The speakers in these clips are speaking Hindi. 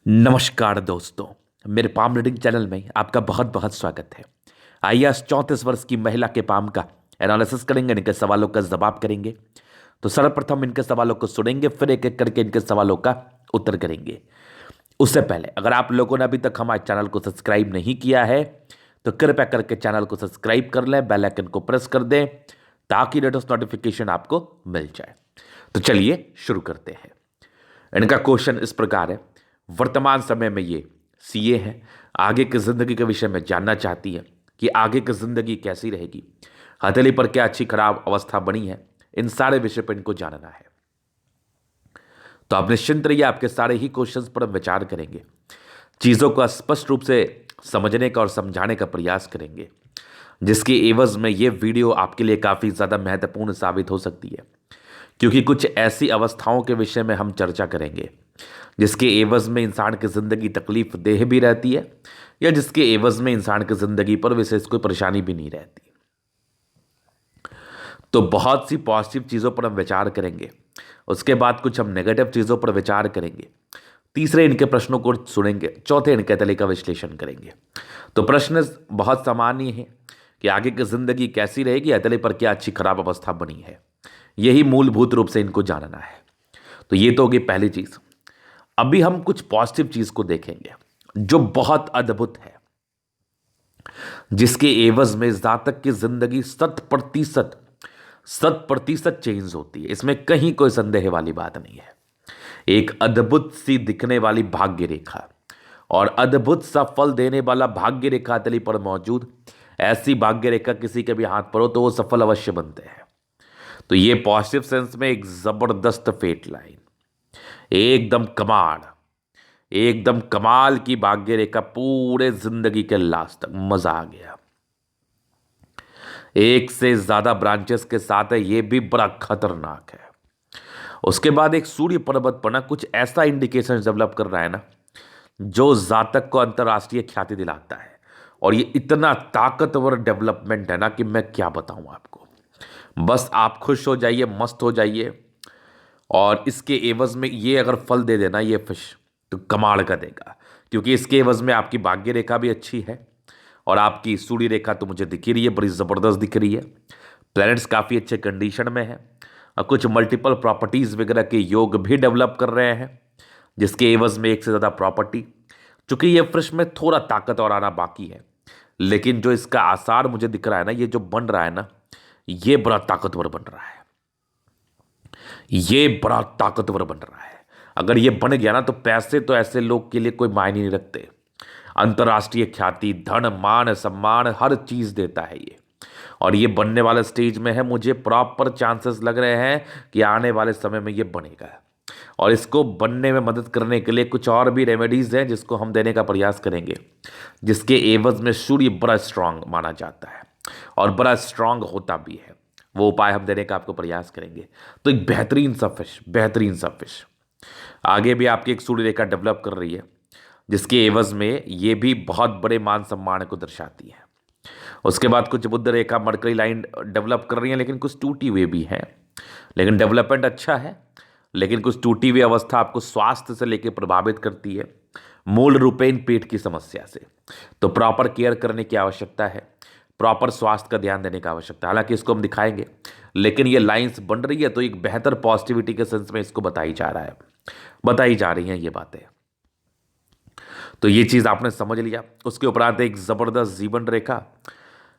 नमस्कार दोस्तों। मेरे पाम रीडिंग चैनल में आपका बहुत बहुत स्वागत है। आइए आज 34 वर्ष की महिला के पाम का एनालिसिस करेंगे, इनके सवालों का जवाब करेंगे। तो सर्वप्रथम इनके सवालों को सुनेंगे, फिर एक एक करके इनके सवालों का उत्तर करेंगे। उससे पहले अगर आप लोगों ने अभी तक हमारे चैनल को सब्सक्राइब नहीं किया है तो कृपया करके चैनल को सब्सक्राइब कर लें, बेल आइकन को प्रेस कर दें ताकि लेटेस्ट नोटिफिकेशन आपको मिल जाए। तो चलिए शुरू करते हैं। इनका क्वेश्चन इस प्रकार है। वर्तमान समय में ये सीए हैं, आगे की जिंदगी के विषय में जानना चाहती है कि आगे की जिंदगी कैसी रहेगी, हथेली पर क्या अच्छी खराब अवस्था बनी है, इन सारे विषय पर इनको जानना है। तो आप निश्चिंत रहिए, आपके सारे ही क्वेश्चंस पर हम विचार करेंगे, चीजों को स्पष्ट रूप से समझने का और समझाने का प्रयास करेंगे, जिसके एवज में ये वीडियो आपके लिए काफी ज्यादा महत्वपूर्ण साबित हो सकती है, क्योंकि कुछ ऐसी अवस्थाओं के विषय में हम चर्चा करेंगे जिसके एवज में इंसान की जिंदगी तकलीफ देह भी रहती है या जिसके एवज में इंसान की जिंदगी पर विशेष कोई परेशानी भी नहीं रहती। तो बहुत सी पॉजिटिव चीजों पर हम विचार करेंगे, उसके बाद कुछ हम नेगेटिव चीजों पर विचार करेंगे, तीसरे इनके प्रश्नों को सुनेंगे, चौथे इनके तले का विश्लेषण करेंगे। तो प्रश्न बहुत सामान्य है कि आगे की जिंदगी कैसी रहेगी, अतले पर क्या अच्छी खराब अवस्था बनी है, यही मूलभूत रूप से इनको जानना है। तो ये तो होगी पहली चीज। अभी हम कुछ पॉजिटिव चीज को देखेंगे जो बहुत अद्भुत है, जिसके एवज में जातक की जिंदगी 100% चेंज होती है। इसमें कहीं कोई संदेह वाली बात नहीं है। एक अद्भुत सी दिखने वाली भाग्य रेखा और अद्भुत सा फल देने वाला भाग्य रेखा तली पर मौजूद, ऐसी भाग्य रेखा किसी के भी हाथ पर हो तो वो सफल अवश्य बनते हैं। तो ये पॉजिटिव सेंस में एक जबरदस्त फेट लाइन, एकदम कमाल की भाग्य रेखा, पूरे जिंदगी के लास्ट तक मजा आ गया। एक से ज्यादा ब्रांचेस के साथ है, ये भी बड़ा खतरनाक है। उसके बाद एक सूर्य पर्वत पर ना कुछ ऐसा इंडिकेशन डेवलप कर रहा है ना जो जातक को अंतरराष्ट्रीय ख्याति दिलाता है। और ये इतना ताकतवर डेवलपमेंट है ना कि मैं क्या बताऊं आपको। बस आप खुश हो जाइए, मस्त हो जाइए। और इसके एवज में ये अगर फल दे देना ये फिश, तो कमाल का देगा, क्योंकि इसके एवज में आपकी भाग्य रेखा भी अच्छी है और आपकी सूर्य रेखा तो मुझे दिख ही रही है, बड़ी ज़बरदस्त दिख रही है। प्लैनेट्स काफ़ी अच्छे कंडीशन में है और कुछ मल्टीपल प्रॉपर्टीज़ वगैरह के योग भी डेवलप कर रहे हैं, जिसके एवज में एक से ज़्यादा प्रॉपर्टी। चूंकि ये फिश में थोड़ा ताकत और आना बाकी है, लेकिन जो इसका आसार मुझे दिख रहा है ना, ये जो बन रहा है ना, ये बड़ा ताकतवर बन रहा है। ये बड़ा ताकतवर बन रहा है। अगर ये बन गया ना तो पैसे तो ऐसे लोग के लिए कोई मायने नहीं रखते। अंतर्राष्ट्रीय ख्याति, धन, मान, सम्मान, हर चीज देता है ये। और ये बनने वाले स्टेज में है, मुझे प्रॉपर चांसेस लग रहे हैं कि आने वाले समय में ये बनेगा। और इसको बनने में मदद करने के लिए कुछ और भी रेमेडीज हैं जिसको हम देने का प्रयास करेंगे, जिसके एवज में सूर्य बड़ा स्ट्रांग माना जाता है और बड़ा स्ट्रांग होता भी है। वो उपाय हम देने का आपको प्रयास करेंगे। तो एक बेहतरीन सा फिश आगे भी आपकी एक सूर्य रेखा डेवलप कर रही है, जिसके एवज में ये भी बहुत बड़े मान सम्मान को दर्शाती है। उसके बाद कुछ बुध रेखा, मरकरी लाइन डेवलप कर रही है, लेकिन कुछ टूटी हुई भी है। लेकिन डेवलपमेंट अच्छा है, लेकिन कुछ टूटी हुई अवस्था आपको स्वास्थ्य से लेकर प्रभावित करती है, मूल रूपेण पेट की समस्या से। तो प्रॉपर केयर करने की आवश्यकता है, प्रॉपर स्वास्थ्य का ध्यान देने की आवश्यकता है। हालांकि इसको हम दिखाएंगे, लेकिन ये लाइंस बन रही है तो एक बेहतर पॉजिटिविटी के सेंस में इसको बताई जा रही हैं ये बातें। तो ये चीज आपने समझ लिया। उसके उपरांत एक जबरदस्त जीवन रेखा,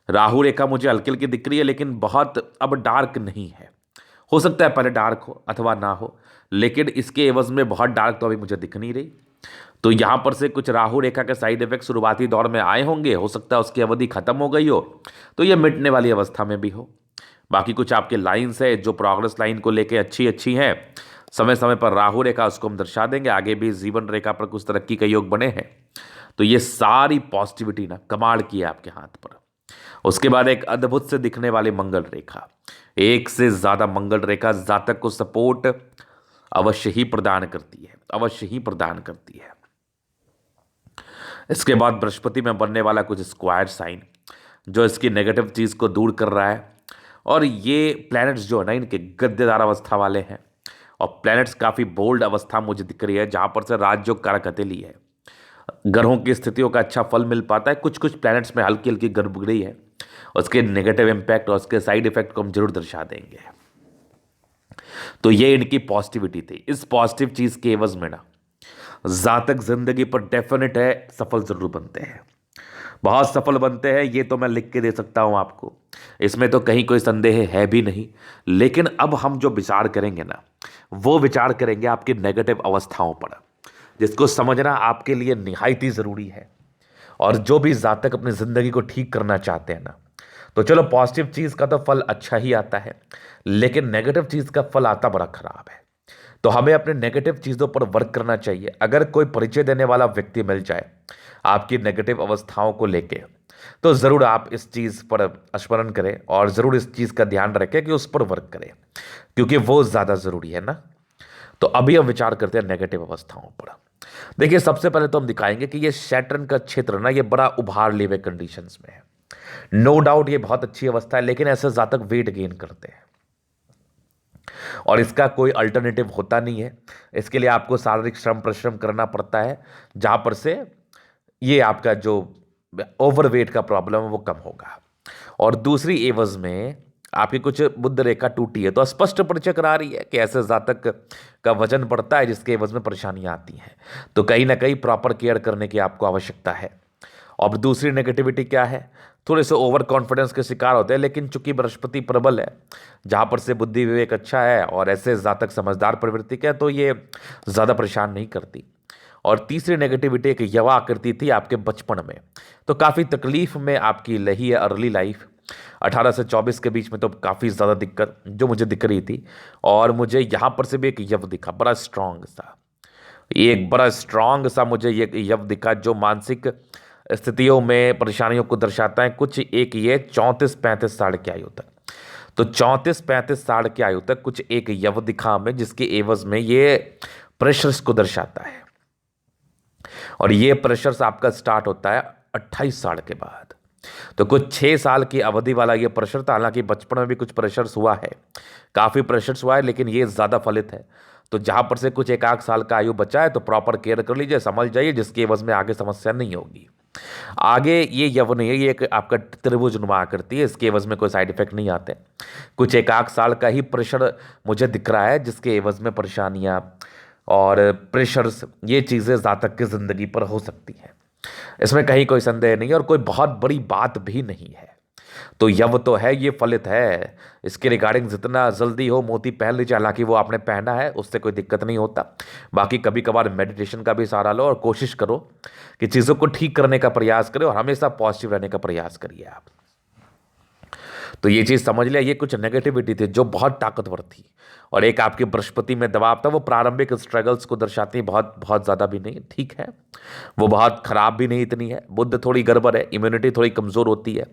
राहु रेखा मुझे हल्की हल्की दिख रही है, लेकिन बहुत अब डार्क नहीं है। हो सकता है पहले डार्क हो अथवा ना हो, लेकिन इसके एवज में बहुत डार्क तो अभी मुझे दिख नहीं रही। तो यहां पर से कुछ राहु रेखा के साइड इफेक्ट शुरुआती दौर में आए होंगे, हो सकता है उसकी अवधि खत्म हो गई हो तो ये मिटने वाली अवस्था में भी हो। बाकी कुछ आपके लाइंस है जो प्रोग्रेस लाइन को लेके अच्छी अच्छी हैं। समय समय पर राहु रेखा उसको हम दर्शा देंगे। आगे भी जीवन रेखा पर कुछ तरक्की के योग बने हैं। तो ये सारी पॉजिटिविटी ना कमाल की है आपके हाथ पर। उसके बाद एक अद्भुत से दिखने वाली मंगल रेखा, एक से ज्यादा मंगल रेखा जातक को सपोर्ट अवश्य ही प्रदान करती है। इसके बाद बृहस्पति में बनने वाला कुछ स्क्वायर साइन जो इसकी नेगेटिव चीज को दूर कर रहा है। और ये प्लैनेट्स जो है ना, इनके गद्देदार अवस्था वाले हैं और प्लैनेट्स काफ़ी बोल्ड अवस्था मुझे दिख रही है, जहाँ पर से राजयोग कारक हथेली है। ग्रहों की स्थितियों का अच्छा फल मिल पाता है। कुछ कुछ प्लैनेट्स में हल्की हल्की गड़बड़ी है, उसके नेगेटिव इम्पैक्ट और उसके साइड इफेक्ट को हम जरूर दर्शा देंगे। तो ये इनकी पॉजिटिविटी थी। इस पॉजिटिव चीज़ के एवज में ना जातक जिंदगी पर डेफिनेट है सफल जरूर बनते हैं, बहुत सफल बनते हैं, ये तो मैं लिख के दे सकता हूं आपको, इसमें तो कहीं कोई संदेह है भी नहीं। लेकिन अब हम जो विचार करेंगे ना, वो विचार करेंगे आपकी नेगेटिव अवस्थाओं पर, जिसको समझना आपके लिए निहायत ही ज़रूरी है। और जो भी जातक अपनी ज़िंदगी को ठीक करना चाहते हैं ना, तो चलो पॉजिटिव चीज़ का तो फल अच्छा ही आता है, लेकिन नेगेटिव चीज़ का फल आता बड़ा खराब है। तो हमें अपने नेगेटिव चीज़ों पर वर्क करना चाहिए। अगर कोई परिचय देने वाला व्यक्ति मिल जाए आपकी नेगेटिव अवस्थाओं को लेके, तो ज़रूर आप इस चीज़ पर स्मरण करें और ज़रूर इस चीज़ का ध्यान रखें कि उस पर वर्क करें, क्योंकि वो ज़्यादा ज़रूरी है ना। तो अभी हम विचार करते हैं नेगेटिव अवस्थाओं पर। देखिए, सबसे पहले तो हम दिखाएंगे कि ये सैटर्न का क्षेत्र ना, ये बड़ा उभार लिए हुए कंडीशंस में है। नो डाउट ये बहुत अच्छी अवस्था है, लेकिन ऐसे जातक वेट गेन करते हैं और इसका कोई अल्टरनेटिव होता नहीं है। इसके लिए आपको शारीरिक श्रम परिश्रम करना पड़ता है, जहां पर से ये आपका जो ओवरवेट का प्रॉब्लम है वो कम होगा। और दूसरी एवज में आपकी कुछ बुद्ध रेखा टूटी है, तो स्पष्ट परिचय करा रही है कि ऐसे जातक का वजन बढ़ता है जिसके एवज में परेशानियां आती हैं। तो कहीं ना कहीं प्रॉपर केयर करने की आपको आवश्यकता है। और दूसरी नेगेटिविटी क्या है, थोड़े से ओवर कॉन्फिडेंस के शिकार होते हैं, लेकिन चूंकि बृहस्पति प्रबल है, जहाँ पर से बुद्धि विवेक अच्छा है और ऐसे जातक समझदार प्रवृत्ति का है, तो ये ज़्यादा परेशान नहीं करती। और तीसरी नेगेटिविटी एक युवा आकृति थी आपके बचपन में, तो काफ़ी तकलीफ में आपकी रही है अर्ली लाइफ। 18 से 24 के बीच में तो काफ़ी ज़्यादा दिक्कत जो मुझे दिख रही थी। और मुझे यहाँ पर से भी एक यव दिखा बड़ा स्ट्रांग सा, एक बड़ा स्ट्रांग सा मुझे ये यव दिखा, जो मानसिक स्थितियों में परेशानियों को दर्शाता है। कुछ एक ये 34-35 साल की आयु तक, तो 34-35 साल की आयु तक कुछ एक यव दिखा हमें, जिसके एवज में ये प्रेशर्स को दर्शाता है। और ये प्रेशर्स आपका स्टार्ट होता है 28 साल के बाद। तो कुछ 6 साल की अवधि वाला ये प्रेशर था। हालांकि बचपन में भी कुछ प्रेशर्स हुआ है, काफ़ी प्रेशर्स हुआ है, लेकिन ये ज़्यादा फलित है। तो जहाँ पर से कुछ 1-8 साल का आयु बचा है, तो प्रॉपर केयर कर लीजिए, समझ जाइए, जिसकी एवज में आगे समस्या नहीं होगी। आगे ये यवन है, ये एक आपका त्रिभुज नुमा आकृति है, इसके एवज में कोई साइड इफेक्ट नहीं आते। कुछ 1-8 साल का ही प्रेशर मुझे दिख रहा है, जिसके एवज में परेशानियाँ और प्रेशर्स, ये चीज़ें जातक की ज़िंदगी पर हो सकती हैं। इसमें कहीं कोई संदेह नहीं है और कोई बहुत बड़ी बात भी नहीं है। तो यव तो है, ये फलित है, इसके रिगार्डिंग जितना जल्दी हो मोती पहन लीजिए। हालांकि वो आपने पहना है, उससे कोई दिक्कत नहीं होता। बाकी कभी कभार मेडिटेशन का भी सहारा लो और कोशिश करो कि चीज़ों को ठीक करने का प्रयास करें और हमेशा पॉजिटिव रहने का प्रयास करिए आप। तो ये चीज़ समझ लिया, ये कुछ नेगेटिविटी थी जो बहुत ताकतवर थी। और एक आपके बृहस्पति में दबाव था, वो प्रारंभिक स्ट्रगल्स को दर्शाती है, बहुत बहुत ज़्यादा भी नहीं, ठीक है, वो बहुत खराब भी नहीं इतनी है। बुद्ध थोड़ी गड़बड़ है, इम्यूनिटी थोड़ी कमज़ोर होती है,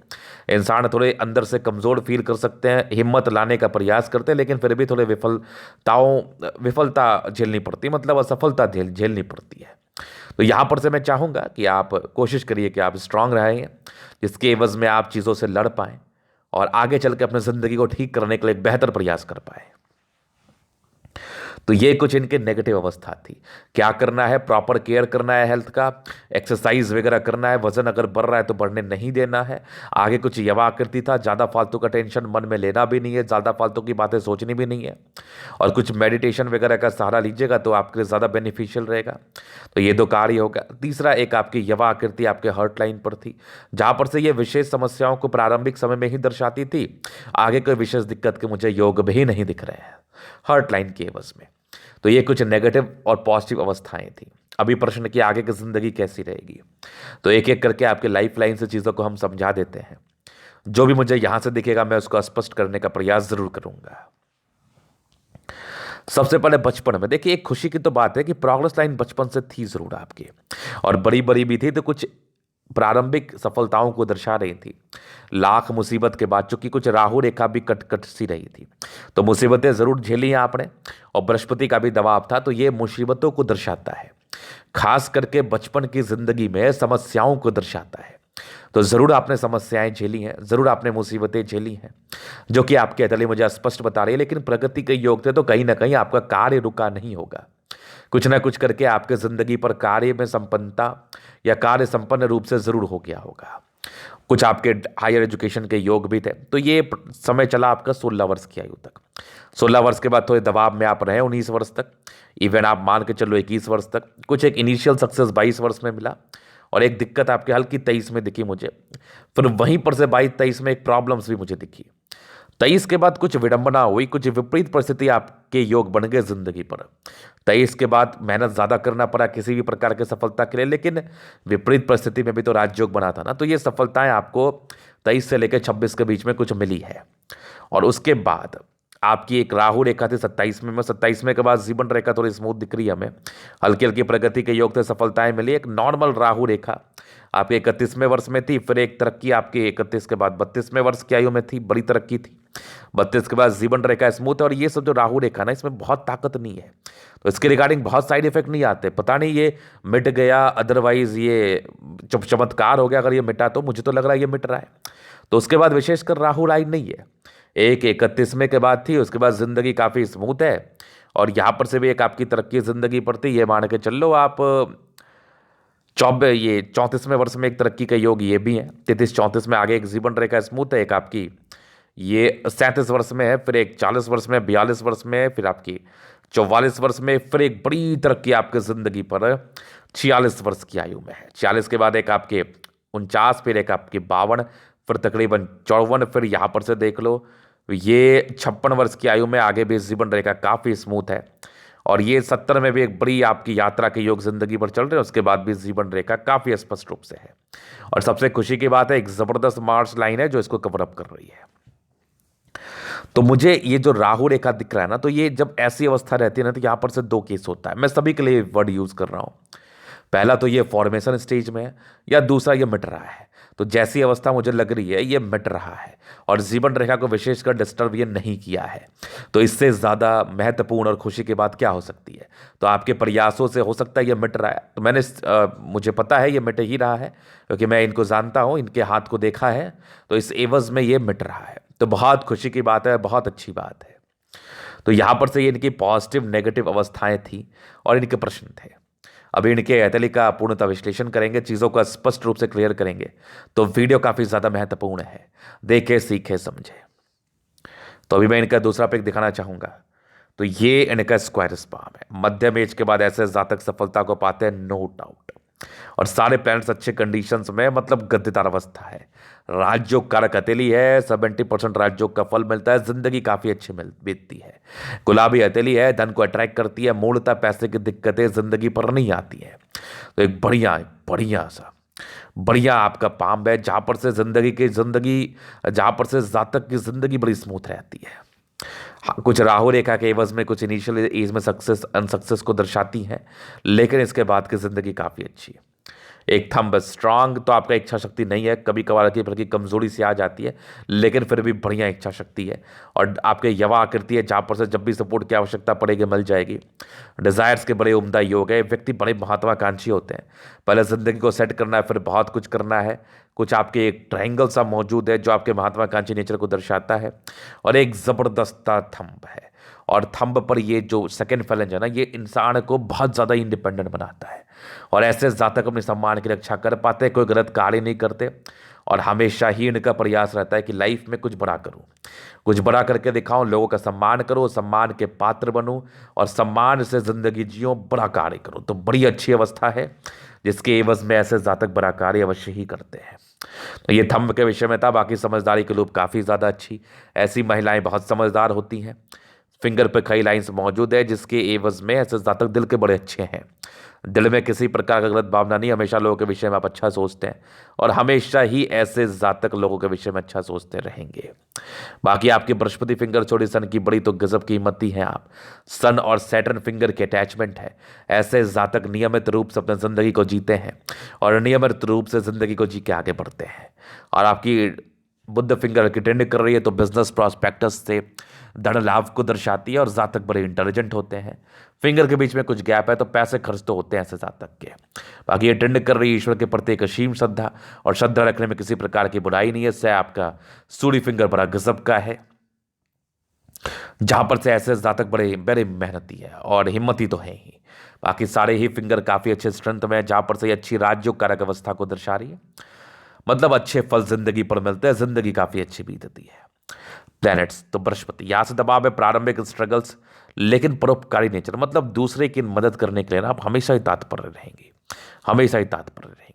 इंसान थोड़े अंदर से कमज़ोर फील कर सकते हैं, हिम्मत लाने का प्रयास करते हैं, लेकिन फिर भी थोड़े विफलता झेलनी पड़ती है, मतलब असफलता झेलनी पड़ती है। तो यहाँ पर से मैं चाहूँगा कि आप कोशिश करिए कि आप स्ट्रांग रहें, जिसके एवज में आप चीज़ों से लड़ पाएँ और आगे चल के अपनी ज़िंदगी को ठीक करने के लिए एक बेहतर प्रयास कर पाए। तो ये कुछ इनके नेगेटिव अवस्था थी। क्या करना है, प्रॉपर केयर करना है हेल्थ का, एक्सरसाइज वगैरह करना है, वजन अगर बढ़ रहा है तो बढ़ने नहीं देना है। आगे कुछ यवा आकृति था, ज़्यादा फालतू का टेंशन मन में लेना भी नहीं है, ज़्यादा फालतू की बातें सोचनी भी नहीं है। और कुछ मेडिटेशन वगैरह का सहारा लीजिएगा तो आपके लिए ज़्यादा बेनिफिशियल रहेगा। तो ये 2 कार्य होगा। तीसरा, एक आपकी यवा आकृति आपके हर्ट लाइन पर थी, जहाँ पर से ये विशेष समस्याओं को प्रारंभिक समय में ही दर्शाती थी। आगे कोई विशेष दिक्कत के मुझे योग भी नहीं दिख रहे हैं हर्ट लाइन के एवज में। तो ये कुछ नेगेटिव और पॉजिटिव अवस्थाएं थी। अभी प्रश्न की आगे की जिंदगी कैसी रहेगी, तो एक एक करके आपके लाइफ लाइन से चीज़ों को हम समझा देते हैं। जो भी मुझे यहां से दिखेगा मैं उसको स्पष्ट करने का प्रयास जरूर करूंगा। सबसे पहले बचपन में देखिए, एक खुशी की तो बात है कि प्रोग्रेस लाइन बचपन से थी जरूर आपकी, और बड़ी बड़ी भी थी, तो कुछ प्रारंभिक सफलताओं को दर्शा रही थी। लाख मुसीबत के बाद चूंकि कुछ राहु रेखा भी कट कट सी रही थी, तो मुसीबतें जरूर झेली हैं आपने, और बृहस्पति का भी दबाव था, तो ये मुसीबतों को दर्शाता है। खास करके बचपन की जिंदगी में समस्याओं को दर्शाता है। तो ज़रूर आपने समस्याएं झेली हैं, ज़रूर आपने मुसीबतें झेली हैं, जो कि आपके अतली मुझे स्पष्ट बता रही है। लेकिन प्रगति के योग थे तो कहीं ना कहीं आपका कार्य रुका नहीं होगा। कुछ ना कुछ करके आपके ज़िंदगी पर कार्य में संपन्नता या कार्य संपन्न रूप से ज़रूर हो गया होगा। कुछ आपके हायर एजुकेशन के योग भी थे। तो ये समय चला आपका 16 वर्ष की आयु तक। 16 वर्ष के बाद थोड़े दबाव में आप रहे 19 वर्ष तक, इवन आप मान के चलो 21 वर्ष तक। कुछ एक इनिशियल सक्सेस 22 वर्ष में मिला और एक दिक्कत आपके हल्की 23 में दिखी मुझे। फिर वहीं पर से 22-23 में एक प्रॉब्लम्स भी मुझे दिखी। 23 के बाद कुछ विडंबना हुई, कुछ विपरीत परिस्थिति आपके योग बन गए जिंदगी पर। 23 के बाद मेहनत ज़्यादा करना पड़ा किसी भी प्रकार की सफलता के लिए, लेकिन विपरीत परिस्थिति में भी तो राजयोग बना था ना। तो ये सफलताएं आपको 23 से लेकर 26 के बीच में कुछ मिली है। और उसके बाद आपकी एक राहु रेखा थी 27 में। 27 के बाद जीवन रेखा थोड़ी स्मूथ दिख रही है हमें, हल्की हल्की प्रगति के योग थे, सफलताएं मिली। एक नॉर्मल राहु रेखा आपके 31वें वर्ष में थी। फिर एक तरक्की आपके 31 के बाद 32वें वर्ष की आयु में थी, बड़ी तरक्की थी। 32 के बाद जीवन रेखा स्मूथ है। और ये सब जो राहु रेखा ना, इसमें बहुत ताकत नहीं है, तो इसके रिगार्डिंग बहुत साइड इफेक्ट नहीं आते। पता नहीं ये मिट गया, अदरवाइज ये चमत्कार हो गया। अगर ये मिटा तो मुझे तो लग रहा है ये मिट रहा है। तो उसके बाद विशेषकर राहु लाइन नहीं है। एक 31वें के बाद थी, उसके बाद जिंदगी काफ़ी स्मूथ है। और यहाँ पर से भी एक आपकी तरक्की जिंदगी पर थी, ये मान के चल लो आप। 34वें वर्ष में एक तरक्की का योग ये भी है। 33-34 में आगे एक जीवन रेखा स्मूथ है। एक आपकी ये 37 वर्ष में है, फिर एक 40 वर्ष में, 42 वर्ष में, फिर आपकी 44 वर्ष में, फिर एक बड़ी तरक्की आपके ज़िंदगी पर 46 वर्ष की आयु में है। 46 के बाद एक आपके 49, फिर एक आपके 52, फिर तकरीबन 54, फिर यहाँ पर से देख लो ये 56 वर्ष की आयु में आगे भी जीवन रेखा काफ़ी स्मूथ है। और ये 70 में भी एक बड़ी आपकी यात्रा के योग जिंदगी पर चल रहे हैं। उसके बाद भी जीवन रेखा काफ़ी स्पष्ट रूप से है। और सबसे खुशी की बात है, एक ज़बरदस्त मार्स लाइन है जो इसको कवर अप कर रही है। तो मुझे ये जो राहु रेखा दिख रहा है ना, तो ये जब ऐसी अवस्था रहती है ना, तो यहाँ पर से दो केस होता है। मैं सभी के लिए वर्ड यूज़ कर रहा हूँ। पहला तो ये फॉर्मेशन स्टेज में है, या दूसरा ये मिट रहा है। तो जैसी अवस्था मुझे लग रही है ये मिट रहा है और जीवन रेखा को विशेषकर डिस्टर्ब ये नहीं किया है। तो इससे ज़्यादा महत्वपूर्ण और खुशी की बात क्या हो सकती है। तो आपके प्रयासों से हो सकता है ये मिट रहा है। तो मुझे पता है ये मिट ही रहा है, क्योंकि मैं इनको जानता हूँ, इनके हाथ को देखा है। तो इस एवज में ये मिट रहा है, तो बहुत खुशी की बात है, बहुत अच्छी बात है। तो यहाँ पर से ये इनकी पॉजिटिव नेगेटिव अवस्थाएं थी और इनके प्रश्न थे। अभी इनके ऐतली का पूर्णतः विश्लेषण करेंगे, चीज़ों का स्पष्ट रूप से क्लियर करेंगे। तो वीडियो काफ़ी ज़्यादा महत्वपूर्ण है, देखे सीखे समझे। तो अभी मैं इनका दूसरा पिक दिखाना चाहूँगा। तो ये इनका स्क्वायर स्पाम है। मध्यम एज के बाद ऐसे जातक सफलता को पाते हैं, नो डाउट। और सारे प्लैनेट्स अच्छे कंडीशंस में, मतलब गद्देदार अवस्था है। राजयोग कारक हथेली है, 70% राजयोग का फल मिलता है, जिंदगी काफ़ी अच्छी बीतती है। गुलाबी हथेली है, धन को अट्रैक्ट करती है, मूलतः पैसे की दिक्कतें जिंदगी पर नहीं आती है। तो एक बढ़िया आपका पाम है, जहाँ पर से जातक की जिंदगी बड़ी स्मूथ रहती है। हाँ, कुछ राहु रेखा के एवज में कुछ इनिशियल एज में सक्सेस अनसक्सेस को दर्शाती हैं, लेकिन इसके बाद की जिंदगी काफ़ी अच्छी है। एक थंब स्ट्रांग, तो आपका इच्छा शक्ति नहीं है, कभी कभार की कमजोरी से आ जाती है, लेकिन फिर भी बढ़िया इच्छा शक्ति है। और आपके यवा आकृति है, जहाँ पर से जब भी सपोर्ट की आवश्यकता पड़ेगी मिल जाएगी। डिजायर्स के बड़े उम्दा योग है। व्यक्ति बड़े महत्वाकांक्षी होते हैं, पहले जिंदगी को सेट करना है, फिर बहुत कुछ करना है। कुछ आपके एक ट्रायंगल सा मौजूद है जो आपके महत्वाकांक्षी नेचर को दर्शाता है। और एक ज़बरदस्त थंब है, और थंब पर ये जो सेकंड फैलेंज है ना, ये इंसान को बहुत ज़्यादा इंडिपेंडेंट बनाता है। और ऐसे जातक अपने सम्मान की रक्षा कर पाते हैं, कोई गलत कार्य नहीं करते। और हमेशा ही इनका प्रयास रहता है कि लाइफ में कुछ बड़ा करूं, कुछ बड़ा करके दिखाऊं, लोगों का सम्मान करो, सम्मान के पात्र बनूं और सम्मान से जिंदगी जियो, बड़ा कार्य करो। तो बड़ी अच्छी अवस्था है, जिसके एवज में ऐसे जातक बड़ा कार्य अवश्य ही करते हैं। तो ये थंब के विषय में था। बाकी समझदारी के लूप काफ़ी ज़्यादा अच्छी, ऐसी महिलाएं बहुत समझदार होती हैं। फिंगर पे कई लाइंस मौजूद है, जिसके एवज में ऐसे जातक दिल के बड़े अच्छे हैं। दिल में किसी प्रकार का गलत भावना नहीं, हमेशा लोगों के विषय में आप अच्छा सोचते हैं, और हमेशा ही ऐसे जातक लोगों के विषय में अच्छा सोचते रहेंगे। बाकी आपकी बृहस्पति फिंगर छोड़ी सन की बड़ी, तो गजब कीमती हैं आप। सन और सैटर्न फिंगर की अटैचमेंट है। ऐसे जातक नियमित रूप से अपनी जिंदगी को जीते हैं और नियमित रूप से जिंदगी को जी के आगे बढ़ते हैं। और आपकी बुद्ध फिंगर की ट्रेंड कर रही है तो बिजनेस प्रॉस्पेक्टस से धन लाभ को दर्शाती है और जातक बड़े इंटेलिजेंट होते हैं। फिंगर के बीच में कुछ गैप है तो पैसे खर्च तो होते हैं ऐसे जातक के। बाकी ये ट्रेंड कर रही है ईश्वर के प्रति एक असीम श्रद्धा, और श्रद्धा रखने में किसी प्रकार की बुराई नहीं है। इससे आपका सूर्य फिंगर बड़ा गजब का है, जहां पर से ऐसे जातक बड़े बड़े मेहनती है और हिम्मती तो है ही। बाकी सारे ही फिंगर काफी अच्छे स्ट्रेंथ में है, जहां पर से ये अच्छी राज्य कारक अवस्था को दर्शा रही है। मतलब अच्छे फल जिंदगी पर मिलते हैं, जिंदगी काफी अच्छी बीतती है। प्लैनेट्स तो बृहस्पति, यहां से दबाव है प्रारंभिक स्ट्रगल्स, लेकिन परोपकारी नेचर, मतलब दूसरे की मदद करने के लिए ना आप हमेशा ही तत्पर रहेंगे, हमेशा ही तत्पर रहेंगे।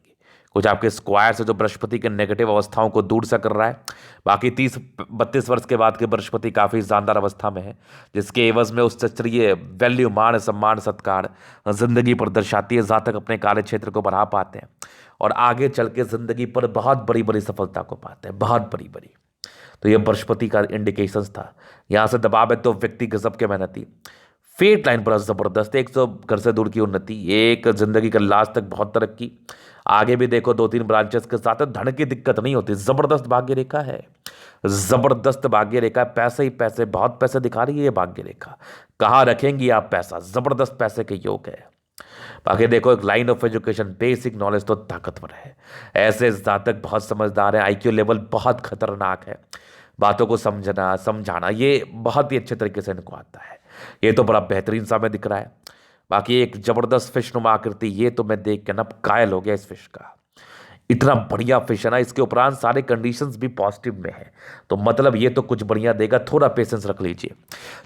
कुछ आपके स्क्वायर से जो बृहस्पति के नेगेटिव अवस्थाओं को दूर सा कर रहा है। बाकी 30-32 वर्ष के बाद के बृहस्पति काफी शानदार अवस्था में है, जिसके एवज में उच्च स्तरीय वैल्यू, मान सम्मान सत्कार जिंदगी पर दर्शाती है। जातक अपने कार्य क्षेत्र को बढ़ा पाते हैं और आगे चल के जिंदगी पर बहुत बड़ी बड़ी सफलता को पाते हैं, बहुत बड़ी बड़ी। तो ये बृहस्पति का इंडिकेशंस था। यहां से दबाव है तो व्यक्ति गजब के मेहनती, फेट लाइन पर जबरदस्त, 100 घर से दूर की उन्नति, एक जिंदगी का लास्ट तक बहुत तरक्की। आगे भी देखो 2-3 ब्रांचेस के साथ धन की दिक्कत नहीं होती, जबरदस्त भाग्य रेखा है, जबरदस्त भाग्य रेखा, पैसे ही पैसे, बहुत पैसे दिखा रही है ये भाग्य रेखा। कहाँ रखेंगी आप पैसा, जबरदस्त पैसे के योग है। बाकी देखो एक line of education, basic knowledge तो ताकतवर है। ऐसे जातक बहुत समझदार है, आईक्यू लेवल बहुत खतरनाक है, बातों को समझना समझाना ये बहुत ही अच्छे तरीके से इनको आता है। ये तो बड़ा बेहतरीन सा में दिख रहा है। बाकी एक जबरदस्त फिश नुमा आकृति, ये तो मैं देख के ना कायल हो गया इस फिश का, इतना बढ़िया फिश है ना। इसके उपरांत सारे कंडीशंस भी पॉजिटिव में है, तो मतलब ये तो कुछ बढ़िया देगा। थोड़ा पेशेंस रख लीजिए,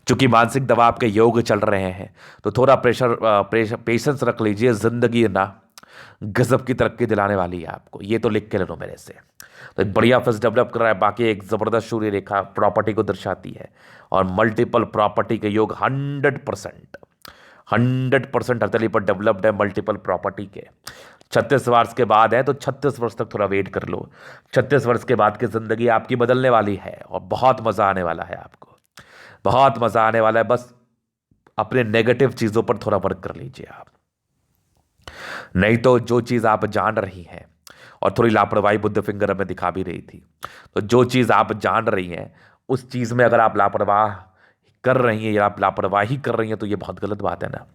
क्योंकि मानसिक दबाव के योग चल रहे हैं, तो थोड़ा पेशेंस रख लीजिए। जिंदगी ना गजब की तरक्की दिलाने वाली है आपको, ये तो लिख के ले लो मेरे से। तो एक बढ़िया फिश डेवलप कर रहा है। बाकी एक जबरदस्त सूर्य रेखा प्रॉपर्टी को दर्शाती है और मल्टीपल प्रॉपर्टी के योग 100% हथेली पर डेवलप्ड है मल्टीपल प्रॉपर्टी के। 36 वर्ष के बाद है तो 36 वर्ष तक थोड़ा वेट कर लो। 36 वर्ष के बाद की जिंदगी आपकी बदलने वाली है और बहुत मजा आने वाला है आपको, बहुत मजा आने वाला है। बस अपने नेगेटिव चीजों पर थोड़ा वर्क कर लीजिए आप, नहीं तो जो चीज आप जान रही हैं, और थोड़ी लापरवाही बुद्ध फिंगर में दिखा भी रही थी, तो जो चीज आप जान रही हैं उस चीज में अगर आप लापरवाह कर रही हैं या आप लापरवाही कर रही हैं तो ये बहुत गलत बात है ना।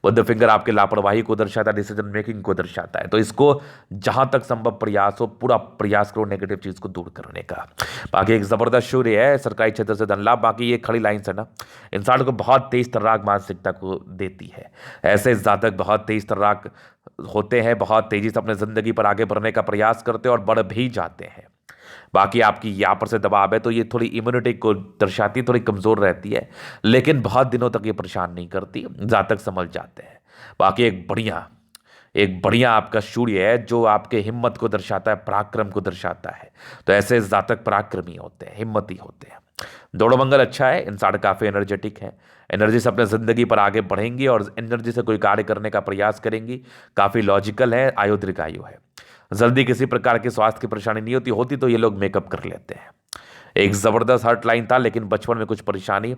बुद्ध फिंगर आपके लापरवाही को दर्शाता है, डिसीजन मेकिंग को दर्शाता है। तो इसको जहां तक संभव प्रयास हो, पूरा प्रयास करो नेगेटिव चीज को दूर करने का। बाकी एक जबरदस्त सूर्य है सरकारी क्षेत्र से धन लाभ। बाकी ये खड़ी लाइन है ना, इंसान को बहुत तेज तर्राक मानसिकता को देती है। ऐसे जातक बहुत तेज तर्राक होते हैं, बहुत तेजी से अपने जिंदगी पर आगे बढ़ने का प्रयास करते हैं और बढ़ भी जाते हैं। बाकी आपकी यहाँ पर से दबाव है तो ये थोड़ी इम्यूनिटी को दर्शाती है, थोड़ी कमजोर रहती है, लेकिन बहुत दिनों तक ये परेशान नहीं करती, जातक समझ जाते हैं। बाकी एक बढ़िया आपका सूर्य है जो आपके हिम्मत को दर्शाता है, पराक्रम को दर्शाता है। तो ऐसे जातक पराक्रमी होते हैं, हिम्मती होते हैं। दोनों मंगल अच्छा है, इंसान काफी एनर्जेटिक है, एनर्जी से अपने जिंदगी पर आगे बढ़ेंगी और एनर्जी से कोई कार्य करने का प्रयास करेंगी। काफी लॉजिकल है, आयु दीर्घायु है, जल्दी किसी प्रकार की स्वास्थ्य की परेशानी नहीं होती तो ये लोग मेकअप कर लेते हैं। एक जबरदस्त हर्ट लाइन था लेकिन बचपन में कुछ परेशानी,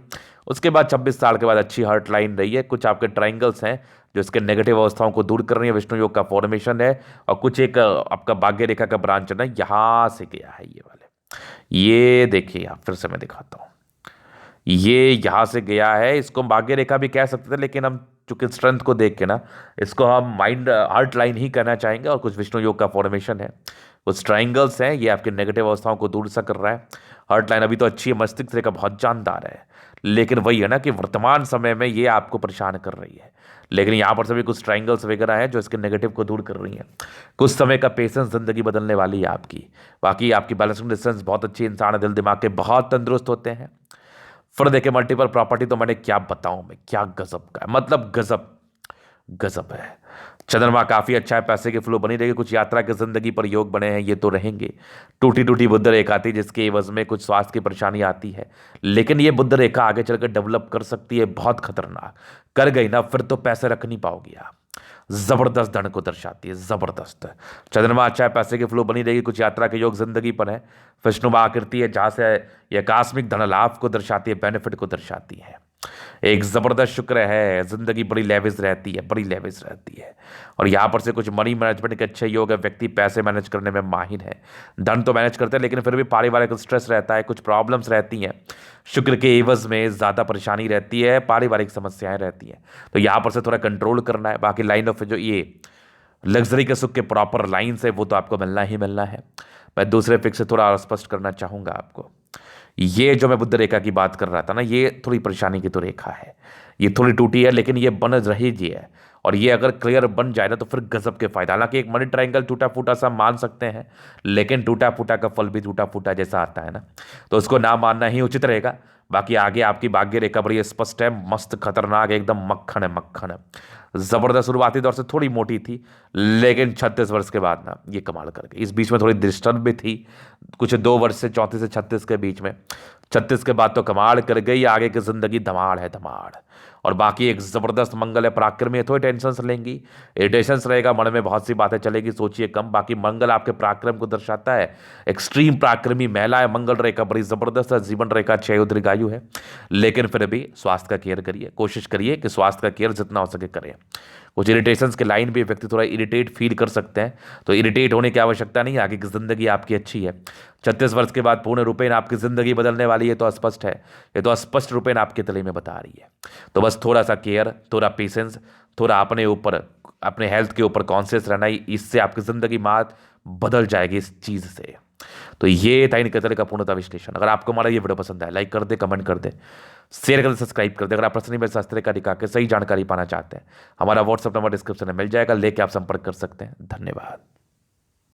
उसके बाद 26 साल के बाद अच्छी हर्ट लाइन रही है। कुछ आपके ट्राइंगल्स हैं जो इसके नेगेटिव अवस्थाओं को दूर कर रही है, विष्णु योग का फॉर्मेशन है। और कुछ एक आपका भाग्य रेखा का ब्रांच है ना, यहाँ से गया है ये वाले, ये देखिए आप, फिर से मैं दिखाता हूँ, ये यहाँ से गया है। इसको हम भाग्य रेखा भी कह सकते थे, लेकिन हम चूंकि स्ट्रेंथ को देख के ना इसको हम माइंड हार्ट लाइन ही कहना चाहेंगे। और कुछ विष्णु योग का फॉर्मेशन है, कुछ ट्राइंगल्स हैं, ये आपके नेगेटिव अवस्थाओं को दूर सा कर रहा है। हार्ट लाइन अभी तो अच्छी है, मस्तिष्क रेखा बहुत जानदार है, लेकिन वही है ना कि वर्तमान समय में ये आपको परेशान कर रही है। लेकिन यहाँ पर सभी कुछ ट्राइंगल्स वगैरह हैं जो इसके नेगेटिव को दूर कर रही हैं। कुछ समय का पेशेंस जिंदगी बदलने वाली है आपकी। बाकी आपकी बैलेंसिंग डिस्टेंस बहुत अच्छी, इंसान है, दिल दिमाग के बहुत तंदुरुस्त होते हैं। फिर देखे मल्टीपल प्रॉपर्टी तो मैंने क्या बताऊं मैं, क्या गजब का है, मतलब गजब गजब है। चंद्रमा काफी अच्छा है, पैसे की फ्लो बनी रहेगी। कुछ यात्रा की जिंदगी पर योग बने हैं, ये तो रहेंगे। टूटी टूटी बुद्ध रेखा आती है जिसके एवज में कुछ स्वास्थ्य की परेशानी आती है, लेकिन ये बुद्ध रेखा आगे चलकर डेवलप कर सकती है, बहुत खतरनाक कर गई ना फिर तो पैसे रख नहीं पाओगी आप। जबरदस्त धन को दर्शाती है, जबरदस्त। चंद्रमा अच्छा है, पैसे की फ्लो बनी रहेगी। कुछ यात्रा के योग जिंदगी पर है। विष्णुमा आकृति है जहां से यह आकस्मिक धन लाभ को दर्शाती है, बेनिफिट को दर्शाती है। एक जबरदस्त शुक्र है, जिंदगी बड़ी लेविश रहती है, बड़ी लेविश रहती है। और यहाँ पर से कुछ मनी मैनेजमेंट के अच्छे योग है, व्यक्ति पैसे मैनेज करने में माहिर है, धन तो मैनेज करते हैं लेकिन फिर भी पारिवारिक स्ट्रेस रहता है, कुछ प्रॉब्लम्स रहती हैं, शुक्र के एवज में ज़्यादा परेशानी रहती है, पारिवारिक समस्याएं रहती हैं। तो यहाँ पर से थोड़ा कंट्रोल करना है। बाकी लाइन ऑफ जो ये लग्जरी के सुख के प्रॉपर लाइन्स है वो तो आपको मिलना ही मिलना है। मैं दूसरे फिक्स से थोड़ा स्पष्ट करना चाहूँगा आपको, ये जो मैं बुद्ध रेखा की बात कर रहा था ना, ये थोड़ी परेशानी की तो रेखा है, ये थोड़ी टूटी है लेकिन ये बन रहेगी है। और ये अगर क्लियर बन जाए ना तो फिर गजब के फायदा। हालांकि एक मनी ट्रायंगल टूटा फूटा सा मान सकते हैं, लेकिन टूटा फूटा का फल भी टूटा फूटा जैसा आता है ना, तो उसको ना मानना ही उचित रहेगा। बाकी आगे आपकी भाग्य रेखा बड़ी स्पष्ट है, मस्त खतरनाक, एकदम मक्खन है, मक्खन है। जबरदस्त शुरुआती दौर से थोड़ी मोटी थी, लेकिन 36 वर्ष के बाद ना ये कमाल कर गई। इस बीच में थोड़ी डिस्टर्ब भी थी, कुछ 2 वर्ष से 34 से 36 के बीच में। 36 के बाद तो कमाल कर गई, आगे की जिंदगी धमाल है, धमाल। और बाकी एक जबरदस्त मंगल है, पराक्रमी है, थोड़ी टेंशन लेंगी, इरिटेशन रहेगा, मन में बहुत सी बातें चलेगी, सोचिए कम। बाकी मंगल आपके पराक्रम को दर्शाता है, एक्सट्रीम पराक्रमी महिला है मंगल रेखा, बड़ी जबरदस्त है, जीवन रेखा 6 दीर्घायु है। लेकिन फिर भी स्वास्थ्य का केयर करिए, कोशिश करिए कि स्वास्थ्य का केयर जितना हो सके करें। कुछ इरिटेशंस के लाइन भी व्यक्ति थोड़ा इरिटेट फील कर सकते हैं, तो इरिटेट होने की आवश्यकता नहीं, आगे की जिंदगी आपकी अच्छी है। 36 वर्ष के बाद पूर्ण रूपेण आपकी जिंदगी बदलने वाली है, तो स्पष्ट है, ये तो स्पष्ट रूपेण आपके तले में बता रही है। तो बस थोड़ा सा केयर, थोड़ा पेशेंस, थोड़ा अपने ऊपर, अपने हेल्थ के ऊपर कॉन्शियस रहना, इससे आपकी जिंदगी मात बदल जाएगी इस चीज़ से। तो ये था इनके तरह का पूर्णता विश्लेषण। अगर आपको हमारा ये वीडियो पसंद आए, लाइक कर दे, कमेंट कर दे, शेयर कर दे, सब्सक्राइब कर दे। अगर आप पर्सनली मेरे शास्त्र का दिखा के सही जानकारी पाना चाहते हैं, हमारा व्हाट्सअप नंबर डिस्क्रिप्शन में मिल जाएगा, लेके आप संपर्क कर सकते हैं। धन्यवाद।